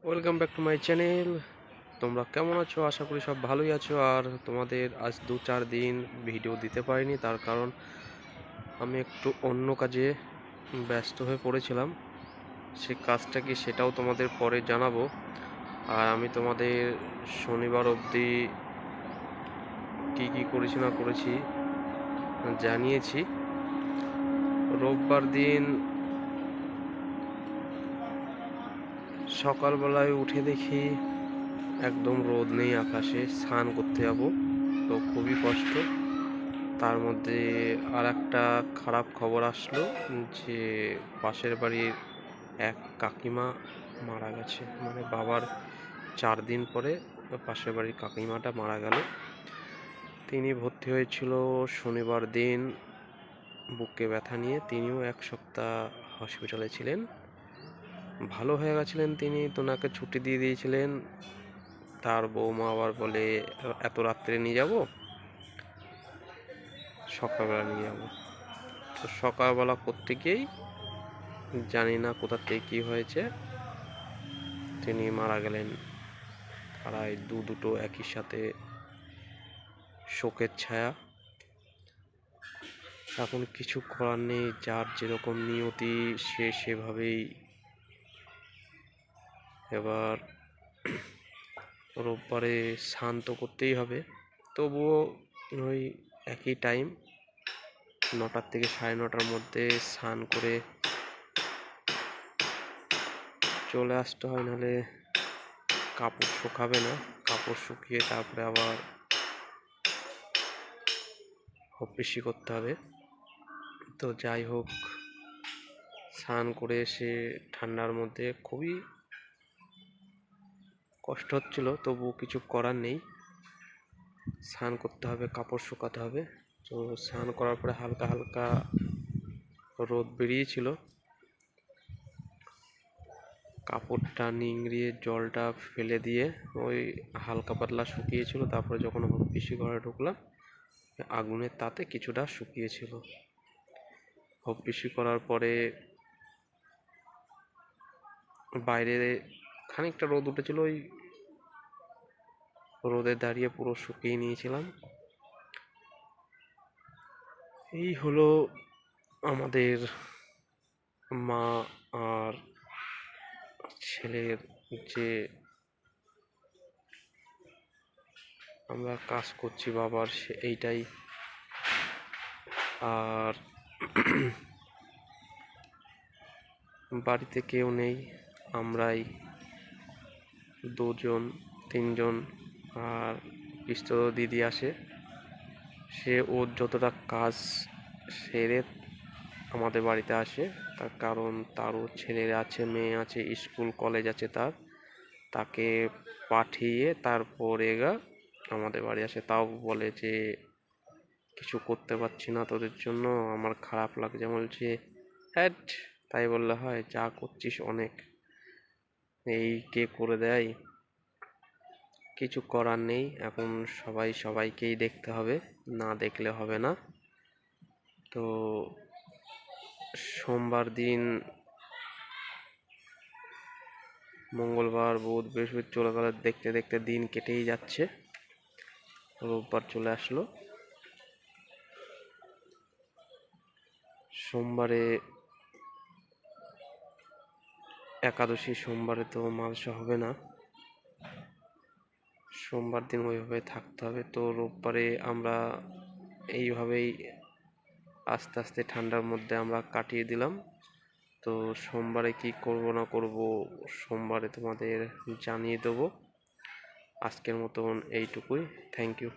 Welcome back to my channel. তোমরা কেমন আছো? আশা করি সব ভালোই আছো। আর তোমাদের আজ 2-4 দিন ভিডিও দিতে পারিনি, তার কারণ আমি একটু অন্য কাজে ব্যস্ত হয়ে পড়েছিলাম। সে কাজটা কি সেটাও তোমাদের পরে জানাবো। আর আমি তোমাদের শনিবার অবধি কি করেছি না করেছি জানিয়েছি। রোববার দিন সকালবেলায় উঠে দেখি একদম রোদ নেই আকাশে, স্নান করতে যাবো তো খুবই কষ্ট। তার মধ্যে আর একটা খারাপ খবর আসলো যে পাশের বাড়ির এক কাকিমা মারা গেছে। মানে বাবার 4 দিন পরে পাশের বাড়ির কাকিমাটা মারা গেল। তিনি ভর্তি হয়েছিল শনিবার দিন বুকে ব্যথা নিয়ে। তিনিও 1 সপ্তাহ হসপিটালে ছিলেন। ভালো হয়ে গেছিলেন তিনি, তো ওনাকে ছুটি দিয়ে দিয়েছিলেন। তার বৌমা আবার বলে এত রাত্রে নিয়ে যাব, সকালবেলা নিয়ে যাব। তো সকালবেলা করতে গিয়েই জানি না কোথা থেকে কী হয়েছে, তিনি মারা গেলেন। প্রায় দুটো একই সাথে শোকের ছায়া। এখন কিছু করার নেই, যার যেরকম নিয়তি সে সেভাবেই। এবার রোববারে স্নান তো করতেই হবে, তবুও ওই একই টাইম 9টার থেকে 9:30টার মধ্যে স্নান করে চলে আসতে হয়, নাহলে কাপড় শুকাবে না। কাপড় শুকিয়ে তারপরে আবার হপিসি করতে হবে। তো যাই হোক, স্নান করে এসে ঠান্ডার মধ্যে খুবই কষ্ট হচ্ছিল, তবু কিছু করার নেই, স্নান করতে হবে, কাপড় শুকাতে হবে। তো স্নান করার পরে হালকা হালকা রোদ বেরিয়েছিল, কাপড়টা নিংড়িয়ে জলটা ফেলে দিয়ে ওই হালকা পাতলা শুকিয়েছিল। তারপরে যখন হপিসি ঘরে ঢুকলাম, আগুনের তাতে কিছুটা শুকিয়েছিল। হপিসি করার পরে বাইরে খানিকটা রোদ উঠেছিল, ওই রোদে দাঁড়িয়ে পুরো শুকিয়ে নিয়েছিলাম। এই হলো আমাদের মা আর ছেলের যে আমরা কাজ করছি বাবার, সে এইটাই। আর বাড়িতে কেউ নেই, আমরাই 2-3জন। আর পিস্তত দিদি আসে, সে ওর যতটা কাজ সেরে আমাদের বাড়িতে আসে। তার কারণ তারও ছেলে আছে, মেয়ে আছে, স্কুল কলেজ আছে তাকে পাঠিয়ে তারপরে আমাদের বাড়ি আসে। তাও বলে যে কিছু করতে পারছি না তোদের জন্য, আমার খারাপ লাগছে। বলছে হ্যাট, তাই বললে হয়? যা করছিস অনেক, এই কে করে দেয়? কিছু করার নেই, এখন সবাইকেই দেখতে হবে, না দেখলে হবে না। তো সোমবার দিন, মঙ্গলবার, বুধ, বৃহস্পতি চলে গেল, দেখতে দেখতে দিন কেটেই যাচ্ছে। রোববার চলে আসলো। সোমবারে একাদশী, সোমবারে তো মাংস হবে না, সোমবার দিন ওইভাবে থাকতে হবে। তো রোববারে আমরা এইভাবেই আস্তে আস্তে ঠান্ডার মধ্যে আমরা কাটিয়ে দিলাম। তো সোমবারে কি করব না করব সোমবারে তোমাদের জানিয়ে দেবো। আজকের মতন এইটুকুই। Thank you.